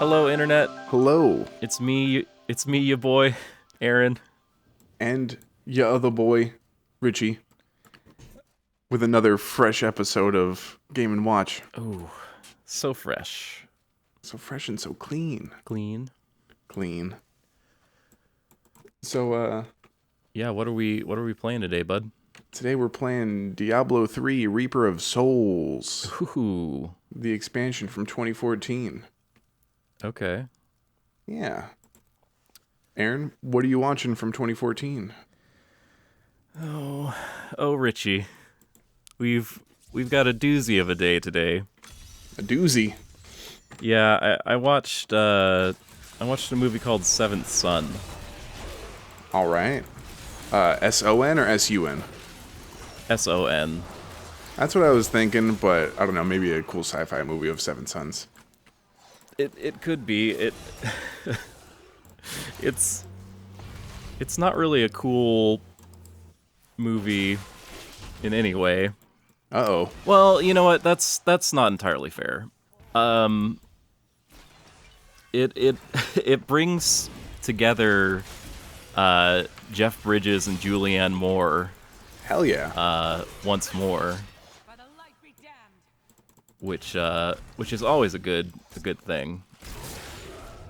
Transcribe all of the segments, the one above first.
Hello, internet. Hello, It's me. It's me, your boy, Aaron. and ya other boy, Richie, with another fresh episode of Game and Watch. Oh, so fresh, So fresh and so clean. clean. Clean. So, Yeah. What are we playing today, bud? today we're playing Diablo 3 Reaper of Souls, Ooh. the expansion from 2014. Okay. Yeah. Aaron, what are you watching from 2014? Oh, Richie. We've got a doozy of a day today. A doozy. Yeah, I watched a movie called Seventh Son. All right. S-O-N or S-U-N? S-O-N. That's what I was thinking, but I don't know, maybe a cool sci-fi movie of Seven Sons. It could be it's not really a cool movie in any way. Uh-oh. Well, you know what? That's not entirely fair. It it brings together Jeff Bridges and Julianne Moore Hell yeah. once more, which is always a good thing.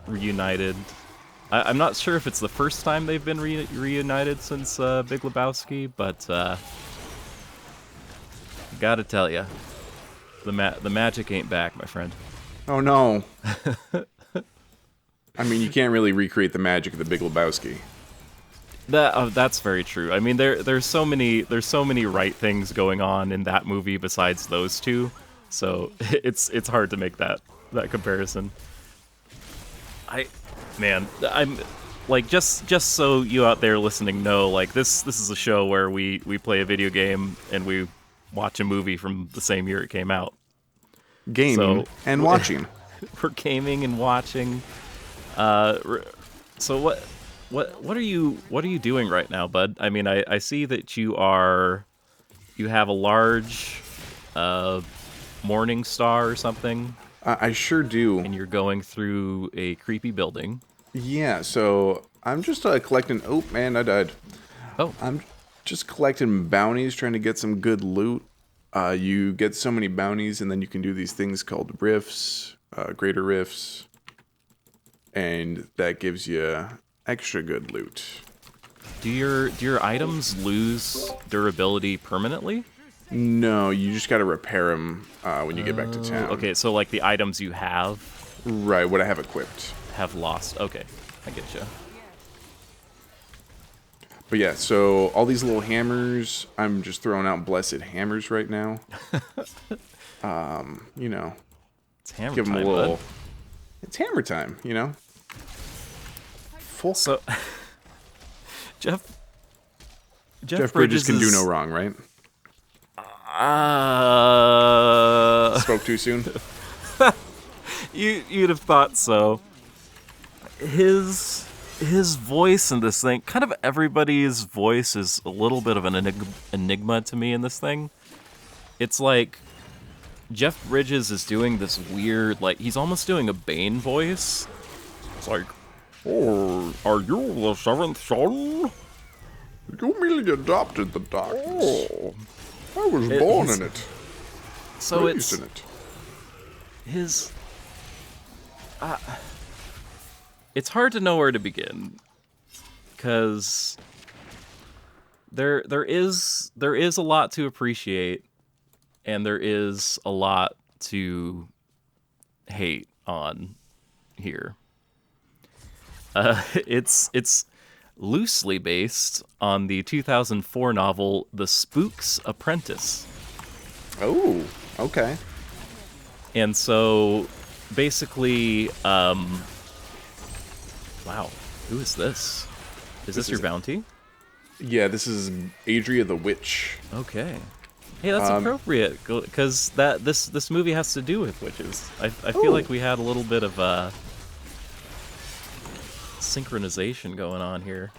Reunited. I'm not sure if it's the first time they've been reunited since Big Lebowski, but gotta tell ya, the magic ain't back, my friend. Oh no. I mean, you can't really recreate the magic of the Big Lebowski. That's very true. I mean, there's so many right things going on in that movie besides those two, so it's hard to make that comparison. I'm like, just so you out there listening know, like, this is a show where we play a video game and we watch a movie from the same year it came out. Gaming and watching. We're gaming and watching. So what are you doing right now, bud? I mean, I see that you have a large morning star or something, I sure do. and you're going through a creepy building. Yeah, so I'm just collecting... Oh, man, I died. Oh, I'm just collecting bounties, trying to get some good loot. You get so many bounties, and then you can do these things called rifts, greater rifts, and that gives you extra good loot. do your items lose durability permanently? No, you just gotta repair them when you get back to town. Okay, so like the items you have Right, what I have equipped. lost. Okay, I get you. But yeah, so all these little hammers, I'm just throwing out blessed hammers right now. You know, It's hammer give them time, a little... bud. It's hammer time, you know? Full... So, Jeff Bridges can do is- no wrong, right? Uh, Spoke too soon? you'd have thought so. His voice in this thing, kind of everybody's voice is a little bit of an enigma to me in this thing. It's like Jeff Bridges is doing this weird, like, he's almost doing a Bane voice. It's like, "Oh, are you the seventh son? You merely adopted the darkness. Oh." I was It- born he's- in it. So Raised it's in it. his... it's hard to know where to begin, because there is a lot to appreciate, and there is a lot to hate on here. It's loosely based on the 2004 novel The Spook's Apprentice. Oh, okay. And so, basically, wow, who is this? Is this your is- bounty? Yeah, this is Adria the Witch. Okay. Hey, that's appropriate, because this movie has to do with witches. I feel Ooh. like we had a little bit of synchronization going on here.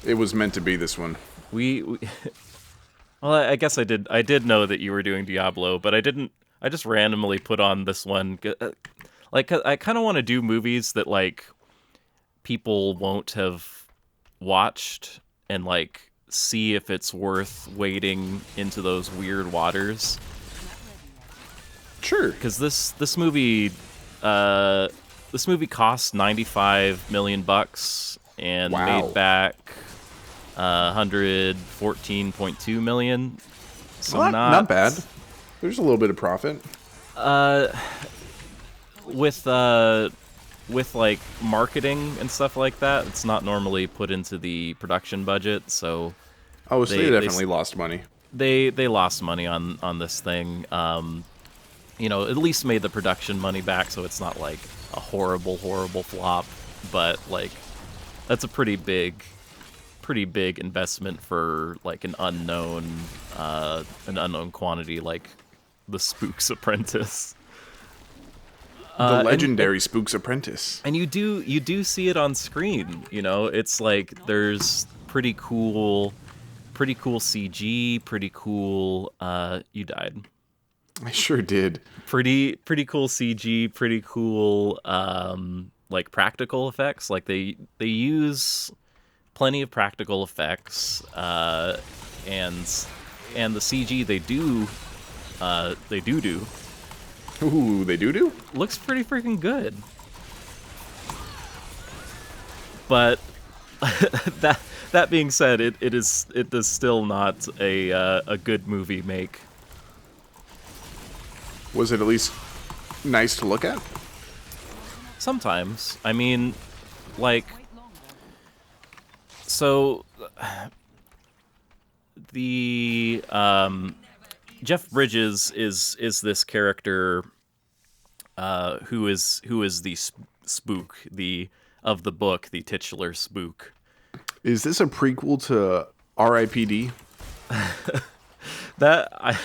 It was meant to be this one. We well, I guess I did know that you were doing Diablo, but I didn't. I just randomly put on this one. Like, I kind of want to do movies that like people won't have watched and like see if it's worth wading into those weird waters. Sure. Because uh, this movie cost $95 million and Wow. made back 114.2 million. So Well, not not bad. There's a little bit of profit. uh with uh with like marketing and stuff like that. It's not normally put into the production budget, so Oh, so they they they definitely lost money. they lost money on this thing. At least made the production money back, so it's not like a horrible flop, but like that's a pretty big investment for like an unknown quantity like the Spook's Apprentice. The And legendary Spook's Apprentice. and you do see it on screen. It's like there's pretty cool CG, pretty cool. You died. I sure did. Pretty cool CG, pretty cool like practical effects. Like they use plenty of practical effects, and the CG they do Ooh, they do? looks pretty freaking good. But that being said, it is still not a good movie make. Was it at least nice to look at? Sometimes, I mean, like, so the Jeff Bridges is this character who is the spook, the of the book, the titular spook. Is this a prequel to R.I.P.D.? That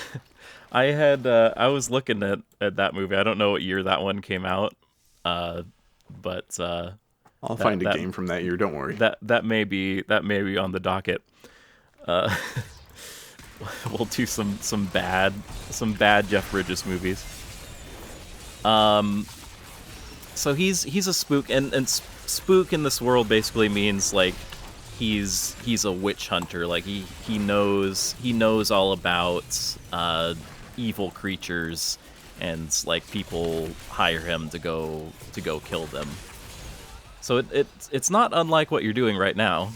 I was looking at that movie. I don't know what year that one came out, but I'll find a game from that year. Don't worry. that may be on the docket. We'll do some bad Jeff Bridges movies. So he's a spook, and spook in this world basically means like he's a witch hunter. Like he knows all about evil creatures, and like people hire him to go kill them. So it's not unlike what you're doing right now.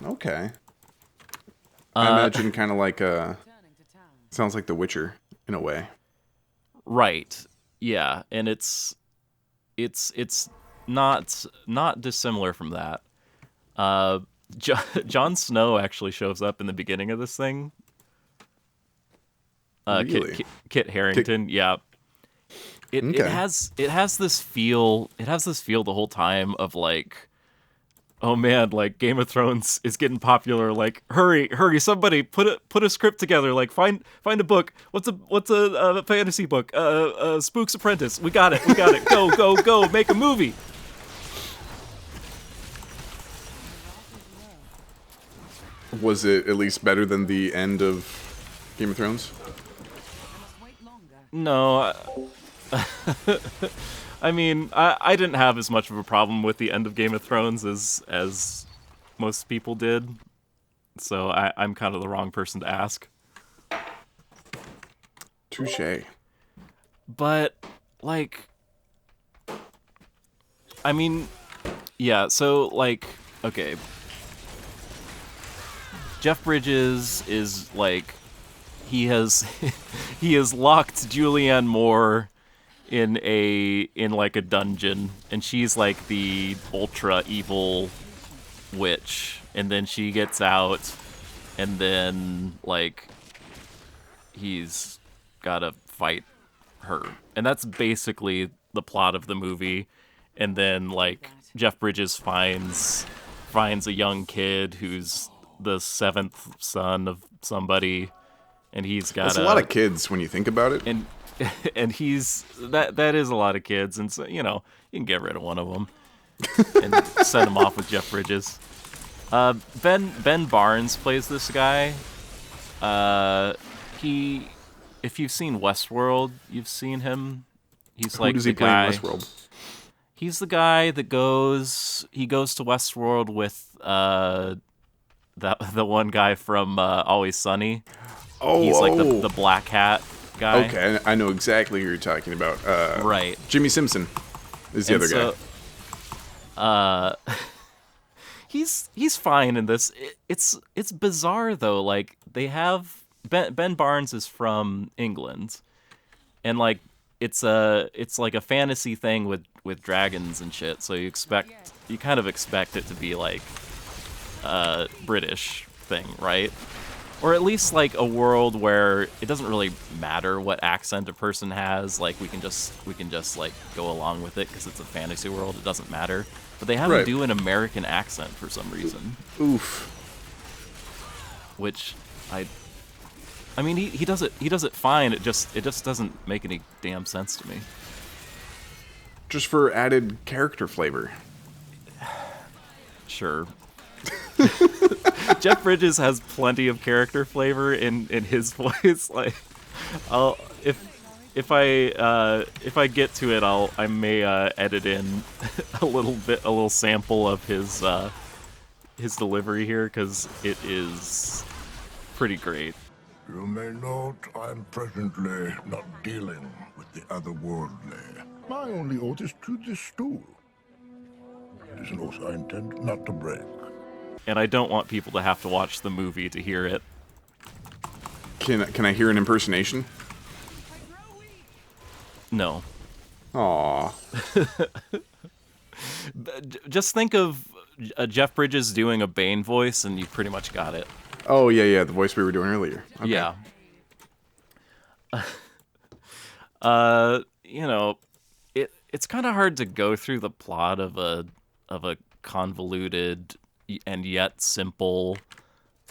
Okay. I imagine kind of like sounds like The Witcher in a way. Right. Yeah, and it's not dissimilar from that. Jon Snow actually shows up in the beginning of this thing. Really? Kit Harington, yeah. It Okay. has this feel the whole time of like, oh man, like Game of Thrones is getting popular. Like, hurry, somebody put a script together. Like, find a book. What's a fantasy book? Spook's Apprentice. We got it. Go, make a movie. Was it at least better than the end of Game of Thrones? No, I mean, I didn't have as much of a problem with the end of Game of Thrones as most people did, so I'm kind of the wrong person to ask. Touche. But, like, I mean, yeah, so, like, okay. Jeff Bridges is, like, he has locked Julianne Moore in like a dungeon, and she's like the ultra evil witch, and then she gets out, and then like he's gotta fight her, and that's basically the plot of the movie. And then like Jeff Bridges finds a young kid who's the seventh son of somebody, and he's got That's a lot of kids when you think about it. and he's that is a lot of kids, and so you can get rid of one of them and send him off with Jeff Bridges. Ben Barnes plays this guy. If you've seen Westworld, you've seen him. He's Who like does the he play in guy. Westworld? He's the guy that goes to Westworld with the one guy from Always Sunny. Oh, He's like oh. the black hat guy. Okay, I know exactly who you're talking about. Right. Jimmy Simpson is the And other guy. so he's fine in this. It's bizarre though. Like they have Ben Barnes is from England, and like it's like a fantasy thing with dragons and shit. So you kind of expect it to be like a British thing, right? Or at least like a world where it doesn't really matter what accent a person has. Like we can just like go along with it because it's a fantasy world. It doesn't matter. But they have him Right. do an American accent for some reason, Oof. which I mean he does it fine. It just doesn't make any damn sense to me. Just for added character flavor. Sure. Jeff Bridges has plenty of character flavor in his voice. Like, I'll if I get to it, I may edit in a little sample of his delivery here because it is pretty great. You may note I'm presently not dealing with the otherworldly. My only oath is to this stool. It is an oath I intend not to break. And I don't want people to have to watch the movie to hear it. Can I hear an impersonation? No. Aw. Just think of Jeff Bridges doing a Bane voice, and you pretty much got it. Oh yeah, the voice we were doing earlier. Okay. Yeah. It's kind of hard to go through the plot of a convoluted and yet simple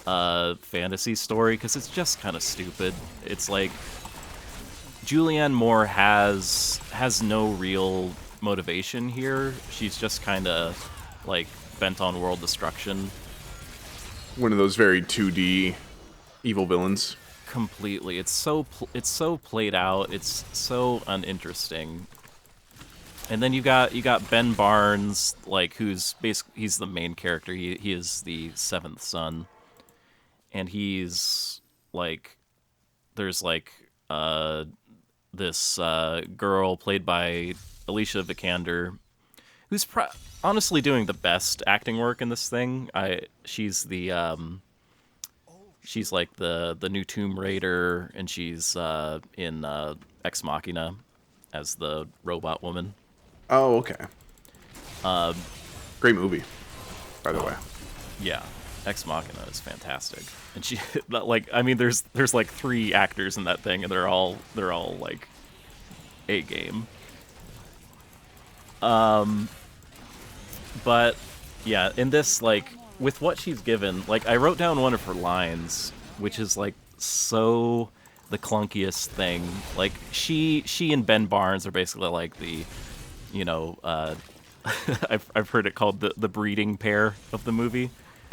fantasy story because it's just kind of stupid. It's like Julianne Moore has no real motivation here. She's just kind of like bent on world destruction. One of those very 2D evil villains. Completely. It's so played out. It's so uninteresting. And then you got Ben Barnes, like he's the main character. He is the seventh son, and he's like there's like this girl played by Alicia Vikander, who's honestly doing the best acting work in this thing. She's like the new Tomb Raider, and she's in Ex Machina as the robot woman. Oh, okay. Great movie, by the way. Yeah, Ex Machina is fantastic, and she like I mean there's like 3 actors in that thing, and they're all like A game. But yeah, in this, like with what she's given, like I wrote down one of her lines, which is like so the clunkiest thing. Like she and Ben Barnes are basically like the I've heard it called the breeding pair of the movie.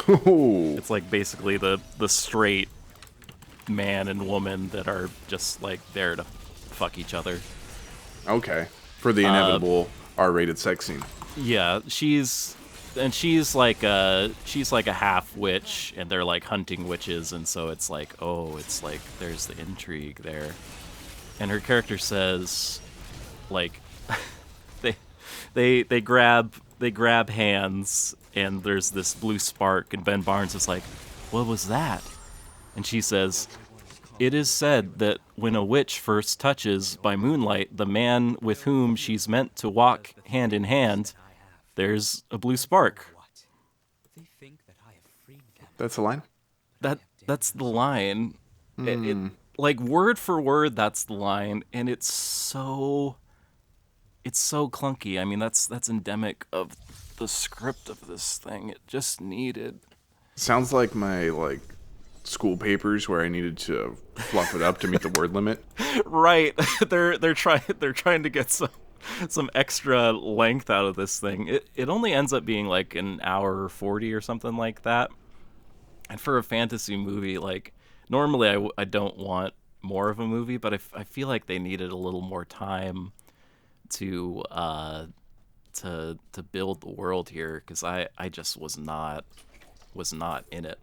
Oh. It's like basically the straight man and woman that are just like there to fuck each other. Okay. For the inevitable R-rated sex scene. Yeah, she's like a half witch, and they're like hunting witches, and so it's like there's the intrigue there. And her character says, like, they grab hands, and there's this blue spark, and Ben Barnes is like, "What was that?" And she says, "It is said that when a witch first touches by moonlight the man with whom she's meant to walk hand in hand, there's a blue spark." That's the line? That's the line. It like word for word, that's the line, and it's so clunky. I mean, that's endemic of the script of this thing. It just needed. Sounds like my school papers where I needed to fluff it up to meet the word limit. Right. they're trying to get some extra length out of this thing. It only ends up being like an hour 40 or something like that. And for a fantasy movie, like normally I don't want more of a movie, but I feel like they needed a little more time to build the world here, because I just was not in it.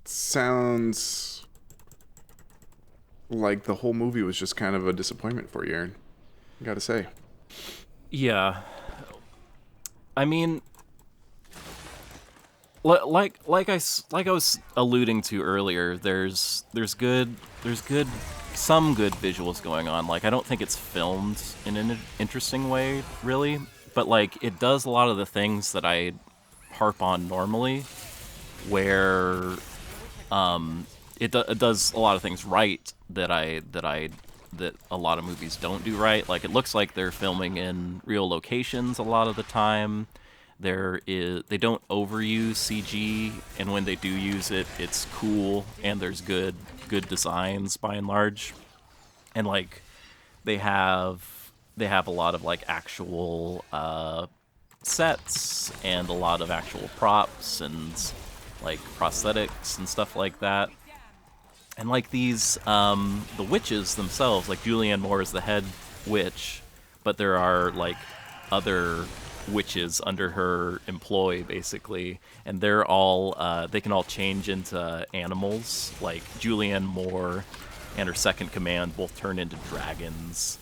Sounds like the whole movie was just kind of a disappointment for you, Aaron. I gotta say. Yeah, I mean, like I was alluding to earlier, there's some good visuals going on. Like, I don't think it's filmed in an interesting way, really, but like it does a lot of the things that I harp on normally, where it does a lot of things right that a lot of movies don't do right. Like, it looks like they're filming in real locations a lot of the time. They don't overuse CG, and when they do use it, it's cool, and there's good designs by and large. And like they have a lot of like actual sets and a lot of actual props and like prosthetics and stuff like that. And like these the witches themselves, like Julianne Moore is the head witch, but there are like other witches under her employ, basically, and they're all they can all change into animals. Like Julianne Moore and her second command both turn into dragons,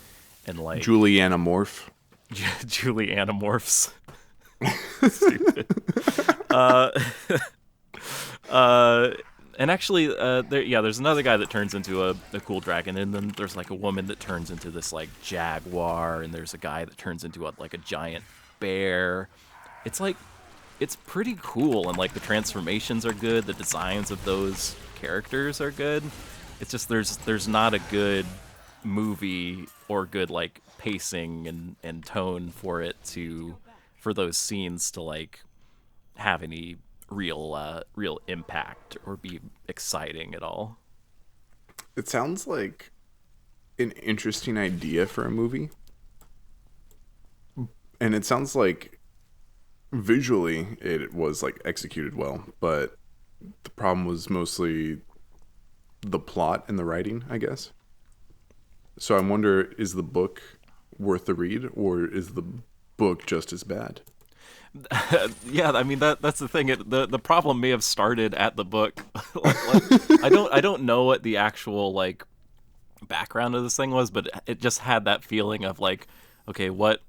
and like Juliana Morph. Juliana morphs. And actually, there's another guy that turns into a cool dragon, and then there's like a woman that turns into this like jaguar, and there's a guy that turns into a giant bear. It's like, it's pretty cool, and like the transformations are good, the designs of those characters are good. It's just there's not a good movie or good like pacing and tone for those scenes to like have any real impact or be exciting at all. It sounds like an interesting idea for a movie. And it sounds like visually it was like executed well, but the problem was mostly the plot and the writing, I guess. So I wonder, is the book worth the read, or is the book just as bad? Yeah, I mean that's the thing. The problem may have started at the book. I don't know what the actual like background of this thing was, but it just had that feeling of like, okay, what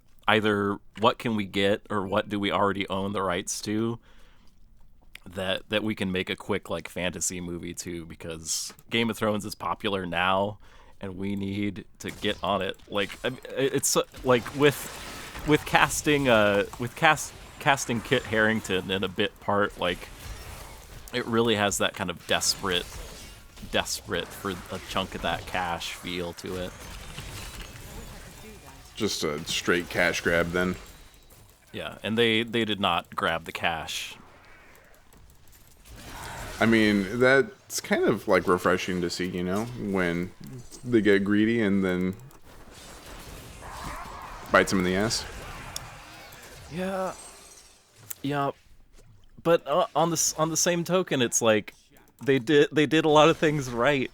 can we get, or what do we already own the rights to that we can make a quick like fantasy movie to, because Game of Thrones is popular now and we need to get on it. Like, I mean, it's like with casting Kit Harington in a bit part, like it really has that kind of desperate for a chunk of that cash feel to it. Just a straight cash grab then. Yeah, and they did not grab the cash. I mean, that's kind of like refreshing to see, when they get greedy and then bites them in the ass. Yeah, but on the same token, it's like they did a lot of things right,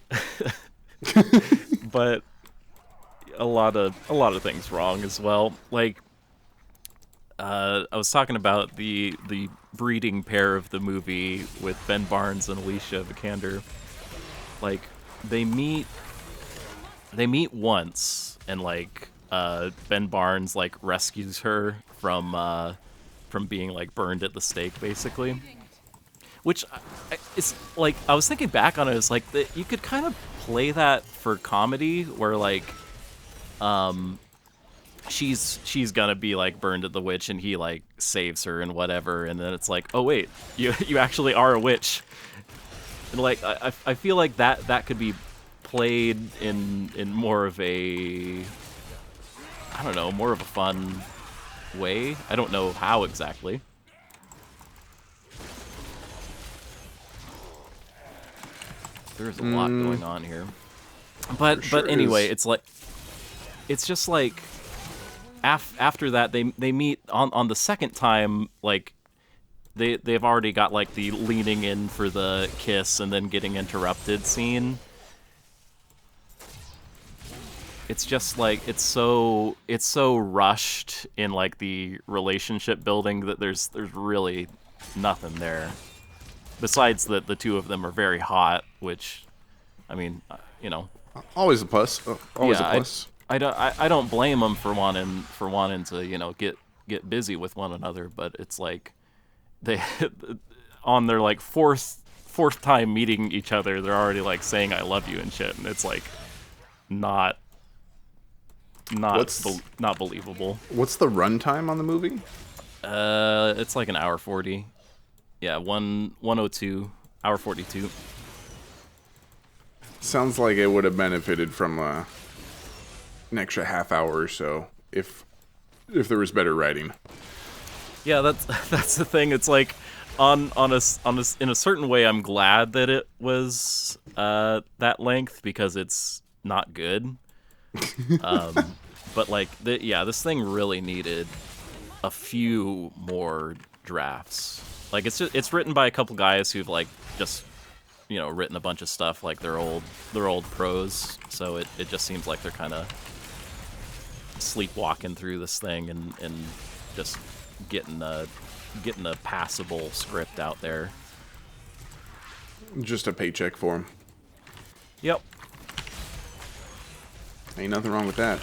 but a lot of things wrong as well. Like, I was talking about the breeding pair of the movie with Ben Barnes and Alicia Vikander. Like, they meet once, and like Ben Barnes like rescues her from being like burned at the stake, basically. Which it's like, I was thinking back on it, it's like that you could kind of play that for comedy, where like she's gonna be like burned at the witch, and he like saves her and whatever, and then it's like, oh wait, you actually are a witch. And like I feel like that could be played in more of a, I don't know, more of a fun way. I don't know how exactly. There's a lot going on here. But anyway, it's like, it's just like after that they meet on the second time, like they've already got like the leaning in for the kiss and then getting interrupted scene. it's just like it's so rushed in like the relationship building that there's really nothing there. Besides that the two of them are very hot, which I mean, Always a plus. Always a yeah, plus. I don't blame them for wanting to, get busy with one another, but it's like they on their like fourth time meeting each other, they're already like saying I love you and shit, and it's like not not believable. What's the runtime on the movie? It's like an hour 40. Yeah, 102, hour 42. Sounds like it would have benefited from an extra half hour or so if there was better writing. Yeah, that's the thing. It's like on a in a certain way, I'm glad that it was that length because it's not good. But like, this thing really needed a few more drafts. Like it's written by a couple guys who've like just written a bunch of stuff, like they're old pros. So it just seems like they're kind of sleepwalking through this thing and just getting a passable script out there. Just a paycheck for him. Yep. Ain't nothing wrong with that.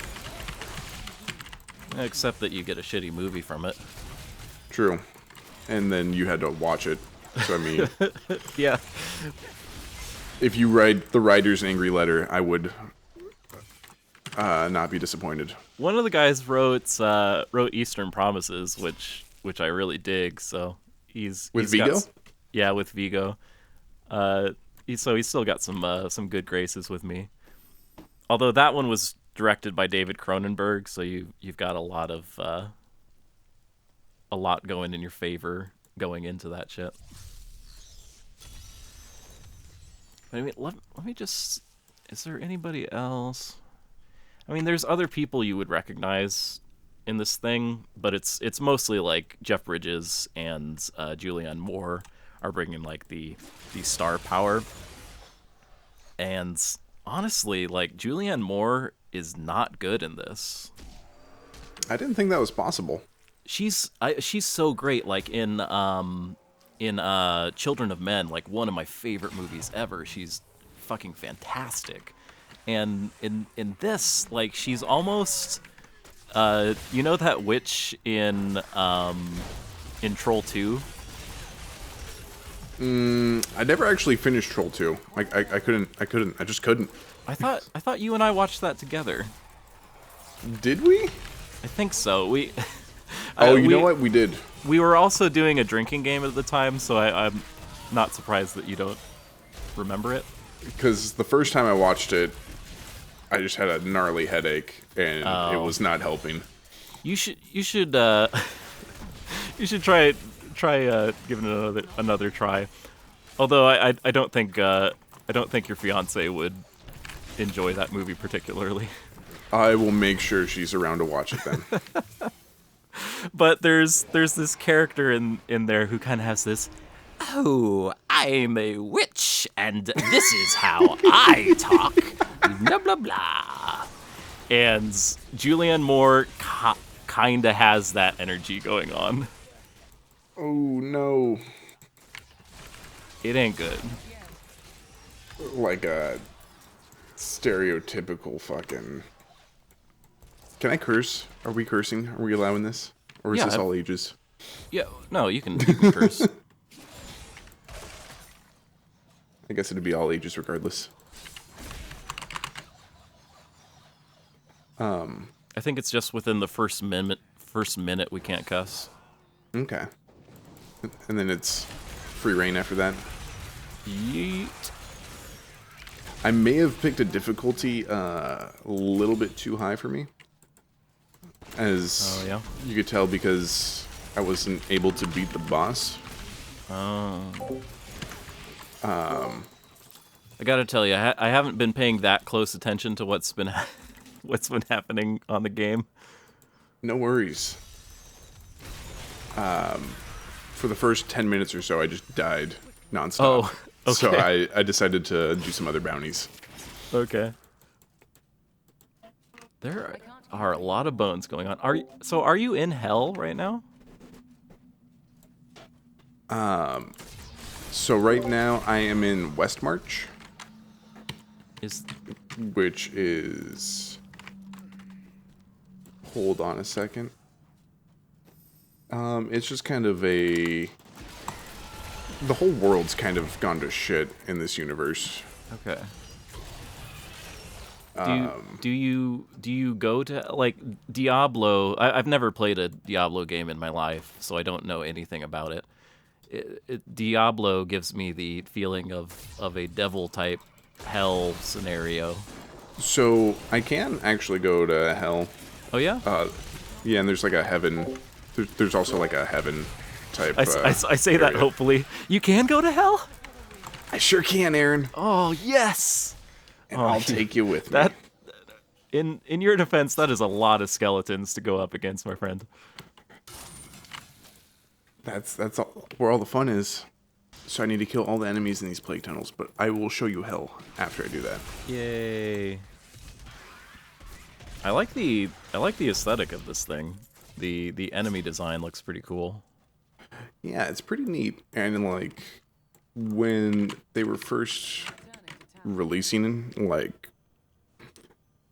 Except that you get a shitty movie from it. True. And then you had to watch it. So I mean, Yeah. if you write the writer's angry letter, I would not be disappointed. One of the guys wrote Eastern Promises, which I really dig. So he's Vigo. Yeah, with Vigo. He's still got some good graces with me. Although that one was directed by David Cronenberg, so you've got a lot going in your favor going into that shit. I mean, let me just. Is there anybody else? I mean, there's other people you would recognize in this thing, but it's mostly like Jeff Bridges and Julianne Moore are bringing like the star power. And honestly, like Julianne Moore is not good in this. I didn't think that was possible. She's so great. Like in Children of Men, like one of my favorite movies ever. She's fucking fantastic. And in this, like she's almost that witch in Troll 2. I never actually finished Troll 2. I just couldn't. I thought you and I watched that together. Did we? I think so. We you know what? We did. We were also doing a drinking game at the time, so I'm not surprised that you don't remember it. Because the first time I watched it, I just had a gnarly headache, and it was not helping. You should you should try giving it another try. Although I don't think your fiance would enjoy that movie particularly. I will make sure she's around to watch it then. But there's this character in there who kind of has this, oh, I'm a witch, and this is how I talk, blah, blah, blah. And Julianne Moore kind of has that energy going on. Oh, no. It ain't good. Like a stereotypical fucking... Can I curse? Are we cursing? Are we allowing this? Or is this all ages? Yeah, no, you can curse. I guess it'd be all ages regardless. I think it's just within the first minute we can't cuss. Okay. And then it's free reign after that? Yeet. I may have picked a difficulty a little bit too high for me. As you could tell, because I wasn't able to beat the boss. I gotta tell you, I haven't been paying that close attention to what's been happening on the game. No worries. For the first 10 minutes or so, I just died nonstop. Oh, okay. So I decided to do some other bounties. Okay. There are a lot of bones going on. Are you in hell right now? So right now I am in Westmarch, Is which is... Hold on a second. It's just kind of a... The whole world's kind of gone to shit in this universe. okay. Do you go to like Diablo? I've never played a Diablo game in my life, so I don't know anything about it. Diablo gives me the feeling of a devil type hell scenario. So I can actually go to hell. Oh yeah, Yeah, and there's like a heaven. There's also like a heaven type. I say that area. hopefully you can go to hell. I sure can, Aaron. Oh yes, And I'll take you with me. that. In your defense, that is a lot of skeletons to go up against, my friend. That's all, where all the fun is. So I need to kill all the enemies in these plague tunnels, but I will show you hell after I do that. Yay! I like the aesthetic of this thing. The enemy design looks pretty cool. Yeah, it's pretty neat. And like when they were first releasing like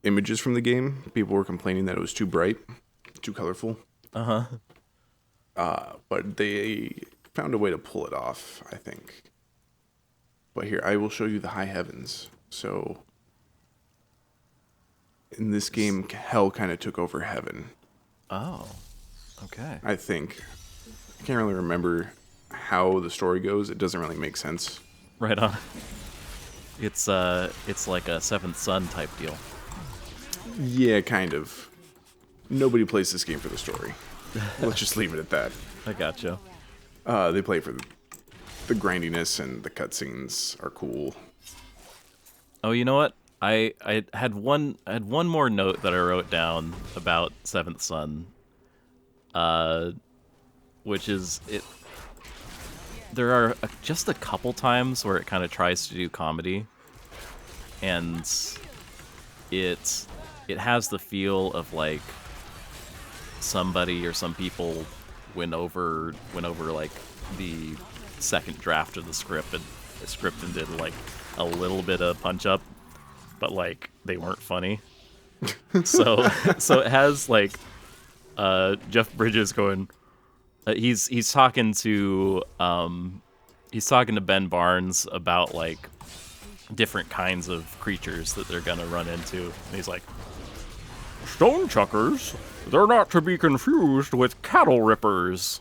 images from the game, people were complaining that it was too bright, too colorful. But they found a way to pull it off, I think. But here, I will show you the high heavens. So in this game, hell kind of took over heaven, Oh, okay. I think. I can't really remember how the story goes. It doesn't really make sense. Right on. It's like a Seventh Son type deal. Yeah, kind of. Nobody plays this game for the story. Let's just leave it at that. I gotcha. They play for the grindiness, and the cutscenes are cool. Oh, you know what? I had one more note that I wrote down about Seventh Son, which is it. There are just a couple times where it kind of tries to do comedy, and it has the feel of like somebody or some people went over like the second draft of the script and did like a little bit of punch up, but like they weren't funny. so it has like Jeff Bridges going. He's talking to Ben Barnes about like different kinds of creatures that they're gonna run into, and he's like, "Stone chuckers, they're not to be confused with cattle rippers."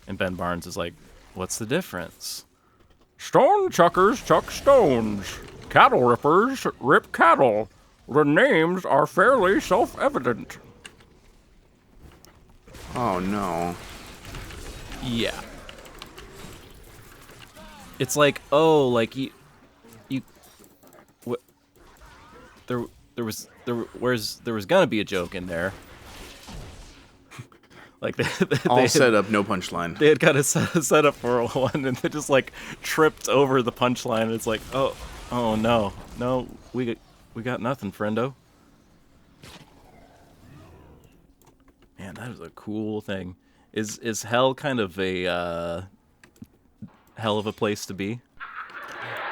And Ben Barnes is like, "What's the difference?" "Stone chuckers chuck stones. Cattle rippers rip cattle. The names are fairly self-evident." Oh no. Yeah. It's like, oh, like you what there was gonna be a joke in there. Like All set up, no punchline. they had got a set up for one, and they just like tripped over the punchline. And it's like, oh no, we got nothing, friendo. Man, that is a cool thing. Is hell kind of a hell of a place to be?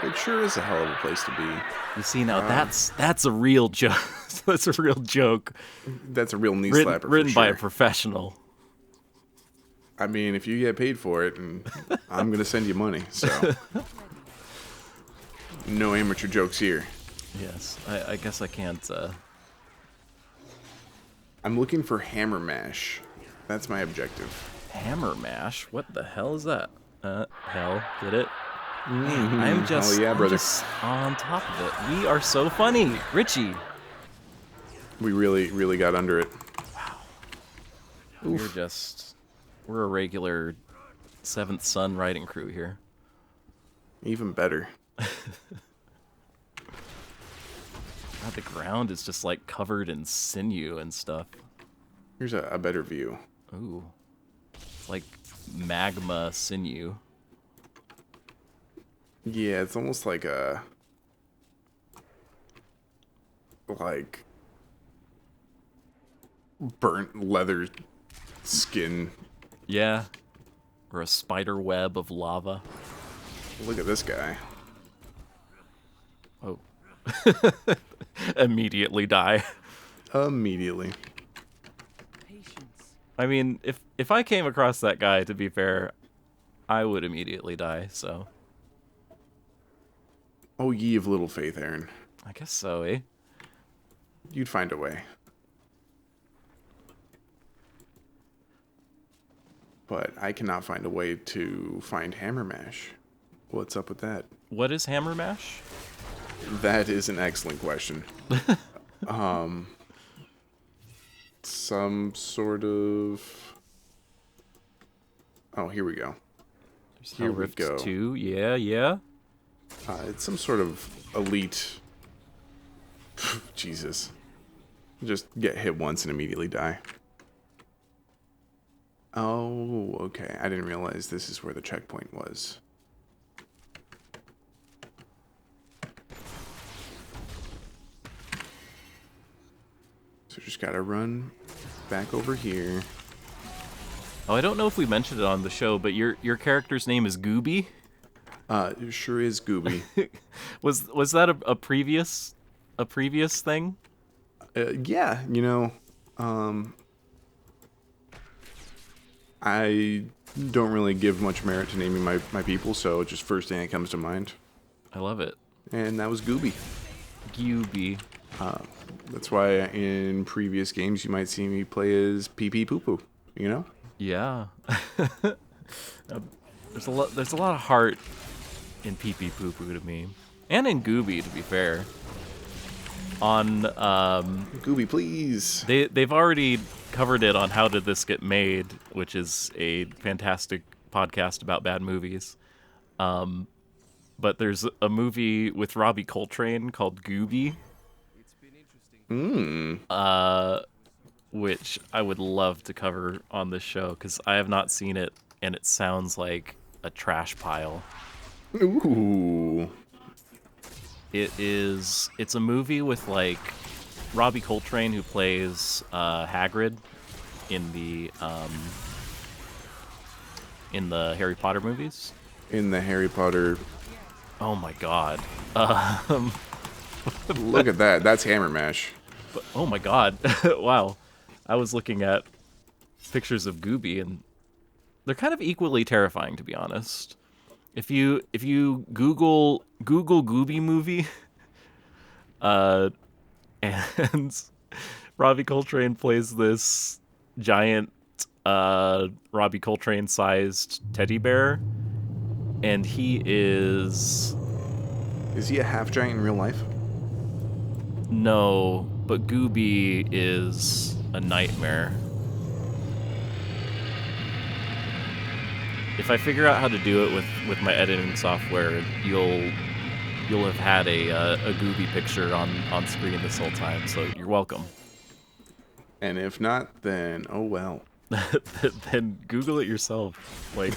It sure is a hell of a place to be. You see, now that's a real joke. That's a real joke. That's a real knee slapper. Written for by sure. a professional. I mean, if you get paid for it, and I'm gonna send you money, so no amateur jokes here. Yes, I guess I can't. I'm looking for hammer mash. That's my objective. Hammer mash? What the hell is that? Hell, get it? I'm just, Oh yeah, I'm brother. just on top of it. We are so funny, Richie. We really got under it. We're a regular Seventh Son riding crew here. Even better. God, the ground is just like covered in sinew and stuff. Here's a better view. Ooh, it's like magma sinew. Yeah, it's almost like burnt leather skin. Yeah. Or a spider web of lava. Look at this guy. Oh. Immediately die. Immediately. I mean, if I came across that guy, to be fair, I would immediately die, so. Oh, ye of little faith, Aaron. I guess so, eh? You'd find a way. But I cannot find a way to find Hammer Mash. What's up with that? What is Hammer Mash? That is an excellent question. Some sort of... Oh, here we go. Here we Rift go. 2, yeah. It's some sort of elite... Jesus. Just get hit once and immediately die. Oh, okay. I didn't realize this is where the checkpoint was. So just gotta run back over here. Oh, I don't know if we mentioned it on the show, but your character's name is Gooby? It sure is Gooby. Was that a previous thing? Yeah, you know, I don't really give much merit to naming my people, so just first thing that comes to mind. I love it. And that was Gooby. Gooby. That's why in previous games you might see me play as Pee Pee Poo Poo, you know? Yeah. There's a lot of heart in Pee Pee Poo Poo to me. And in Gooby, to be fair. On Gooby, please. they've already covered it on How Did This Get Made, which is a fantastic podcast about bad movies. But there's a movie with Robbie Coltrane called Gooby. Which I would love to cover on this show because I have not seen it and it sounds like a trash pile. Ooh. It's a movie with like Robbie Coltrane who plays Hagrid in the Harry Potter movies. In the Harry Potter. Oh my god. Look at that. That's Hammer Mash. But, oh my god. Wow. I was looking at pictures of Gooby and they're kind of equally terrifying, to be honest. If you Google Gooby movie, and Robbie Coltrane plays this giant Robbie Coltrane sized teddy bear, and he is he a half giant in real life? no, but Gooby is a nightmare. If I figure out how to do it with my editing software, you'll have had a Gooby picture on screen this whole time, so you're welcome. And if not, then oh well. Then Google it yourself. Like,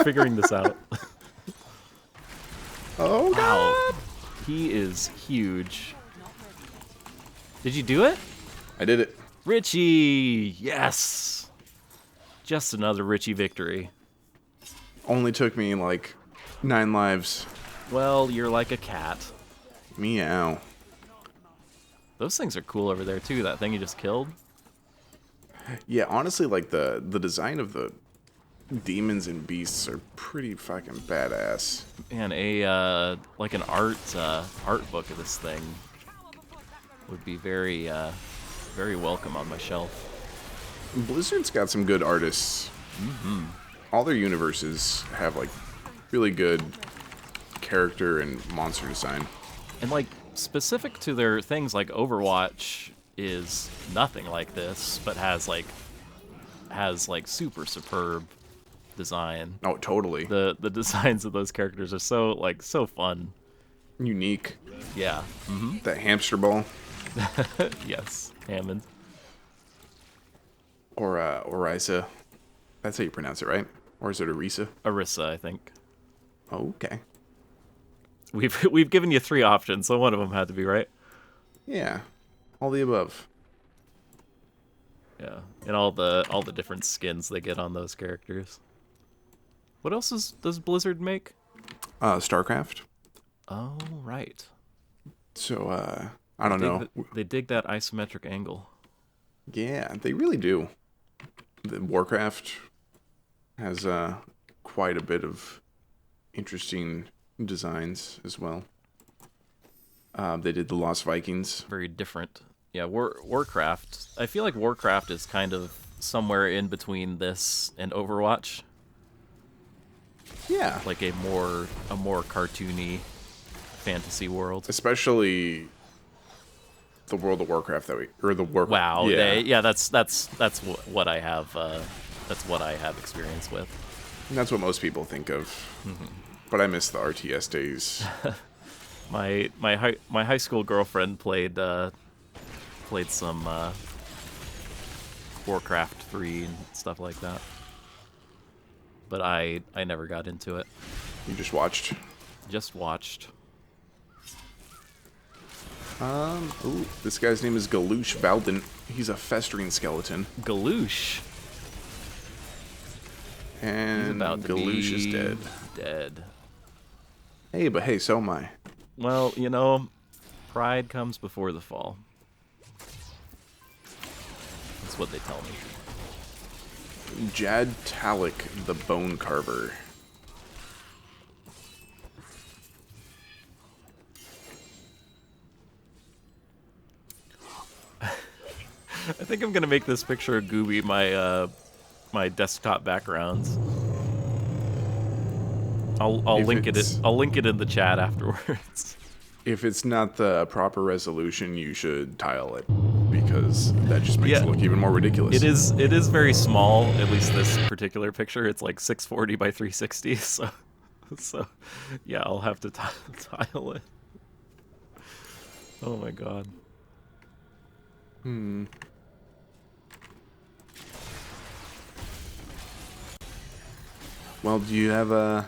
figuring this out. Oh Wow. god! He is huge. Did you do it? I did it. Richie! Yes! Just another Richie victory. Only took me like 9 lives. Well, you're like a cat. Meow. Those things are cool over there, too. That thing you just killed. Yeah, honestly, like the design of the demons and beasts are pretty fucking badass. Man, like an art book of this thing would be very welcome on my shelf. Blizzard's got some good artists. Mm-hmm. All their universes have like really good character and monster design. And like specific to their things, like Overwatch is nothing like this, but has like super superb design. Oh, totally. The designs of those characters are so fun. Unique. Yeah. Mm-hmm. That hamster ball. Yes, Hammond. Or Orisa. That's how you pronounce it, right? Or is it Orisa? Orisa, I think. Okay. We've given you 3 options, so one of them had to be right. Yeah. All the above. Yeah, and all the different skins they get on those characters. What else does Blizzard make? StarCraft. Oh, right. So I don't know. They dig that isometric angle. Yeah, they really do. The Warcraft has quite a bit of interesting designs as well. They did the Lost Vikings. Very different. Yeah, Warcraft. I feel like Warcraft is kind of somewhere in between this and Overwatch. Yeah, Like a more cartoony fantasy world. especially the World of Warcraft Wow. Yeah, That's what I have. That's what I have experience with. and that's what most people think of. But I miss the RTS days. My high school girlfriend played some Warcraft 3 and stuff like that. But I never got into it. You just watched. Just watched. Ooh, this guy's name is Galush Valdant. He's a festering skeleton. Galoosh. And He's about to Galush be is dead. Dead. Hey, but hey, so am I. Well, pride comes before the fall. That's what they tell me. Jad Talik, the Bone Carver. I think I'm gonna make this picture of Gooby my desktop backgrounds. I'll link it. I'll link it in the chat afterwards. If it's not the proper resolution, you should tile it, because that just makes it look even more ridiculous. It is very small, at least this particular picture. It's like 640 by 360, so yeah, I'll have to tile it. Oh my god. Well, do you have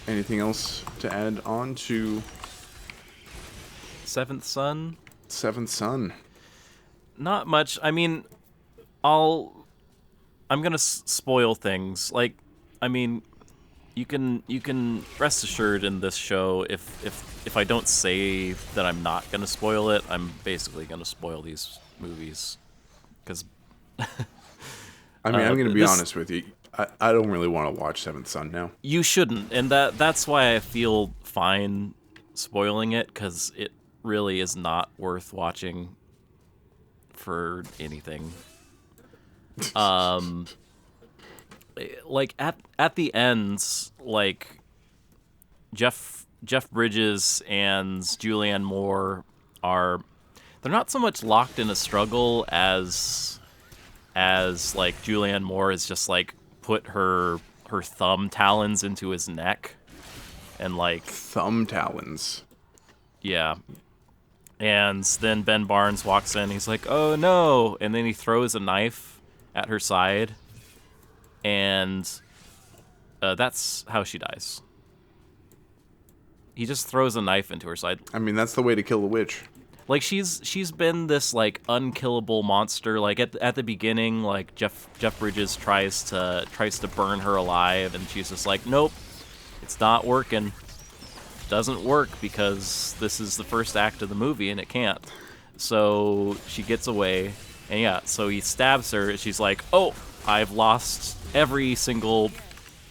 anything else to add on to Seventh Son? Seventh Son? Not much. I mean, I'm gonna spoil things. Like, I mean, you can rest assured in this show, if I don't say that I'm not gonna spoil it, I'm basically gonna spoil these movies, because I mean, I'm gonna be honest with you. I don't really want to watch Seventh Son now. you shouldn't, and that's why I feel fine spoiling it, because it really is not worth watching for anything. Like at the end, like Jeff Bridges and Julianne Moore they're not so much locked in a struggle as like Julianne Moore is just like put her thumb talons into his neck, and like Thumb talons. yeah. And then Ben Barnes walks in. He's like, "Oh no!" And then he throws a knife at her side, and that's how she dies. He just throws a knife into her side. I mean, that's the way to kill a witch. Like she's been this like unkillable monster. Like at the beginning, like Jeff Bridges tries to burn her alive, and she's just like, "Nope, it's not working." Doesn't work because this is the first act of the movie and it can't. So she gets away, and yeah, so he stabs her, and she's like, "Oh, I've lost every single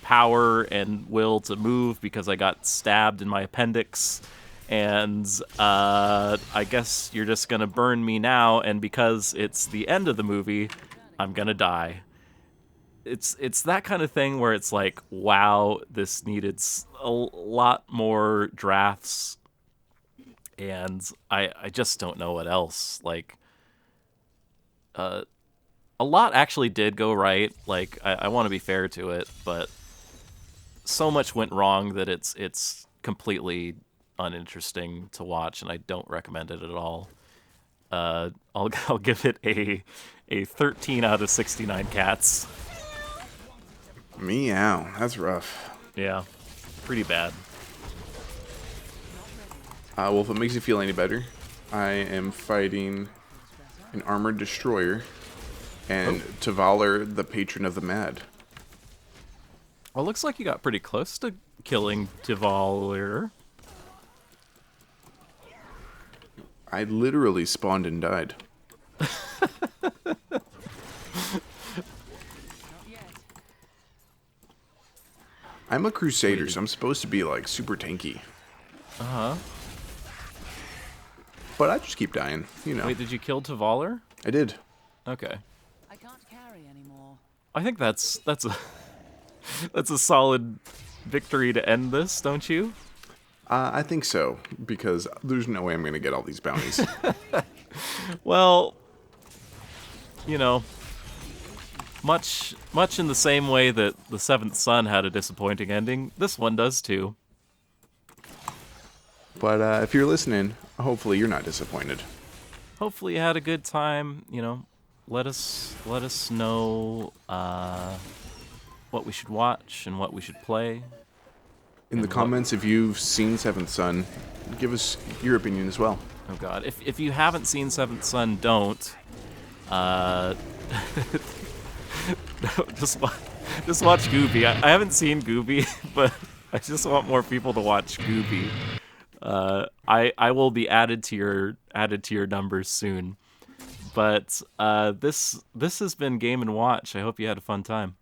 power and will to move because I got stabbed in my appendix, and I guess you're just gonna burn me now, and because it's the end of the movie, I'm gonna die." It's that kind of thing where it's like, wow, this needed a lot more drafts, and I just don't know what else. Like, a lot actually did go right. Like, I want to be fair to it, but so much went wrong that it's completely uninteresting to watch, and I don't recommend it at all. I'll give it a 13 out of 69 cats. Meow. That's rough. Yeah, pretty bad. Well, if it makes you feel any better, I am fighting an armored destroyer and Tavaler, the patron of the mad. Well, it looks like you got pretty close to killing Diablo. I literally spawned and died. I'm a crusader, so I'm supposed to be like super tanky. Uh-huh. But I just keep dying, you know. Wait, did you kill Tavaler? I did. Okay. I can't carry anymore. I think that's a that's a solid victory to end this, don't you? I think so, because there's no way I'm going to get all these bounties. Well, you know, much in the same way that the Seventh Son had a disappointing ending, this one does too. But if you're listening, hopefully you're not disappointed. Hopefully you had a good time. You know, let us know what we should watch and what we should play. In the comments, if you've seen Seventh Son, give us your opinion as well. Oh God, if you haven't seen Seventh Son, don't. just watch Gooby. I haven't seen Gooby, but I just want more people to watch Gooby. I will be added to your numbers soon. But this has been Game and Watch. I hope you had a fun time.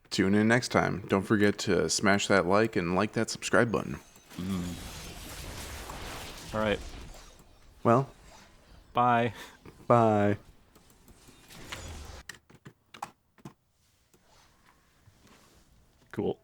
Tune in next time. Don't forget to smash that like and like that subscribe button. All right. Well, Bye. bye. Cool.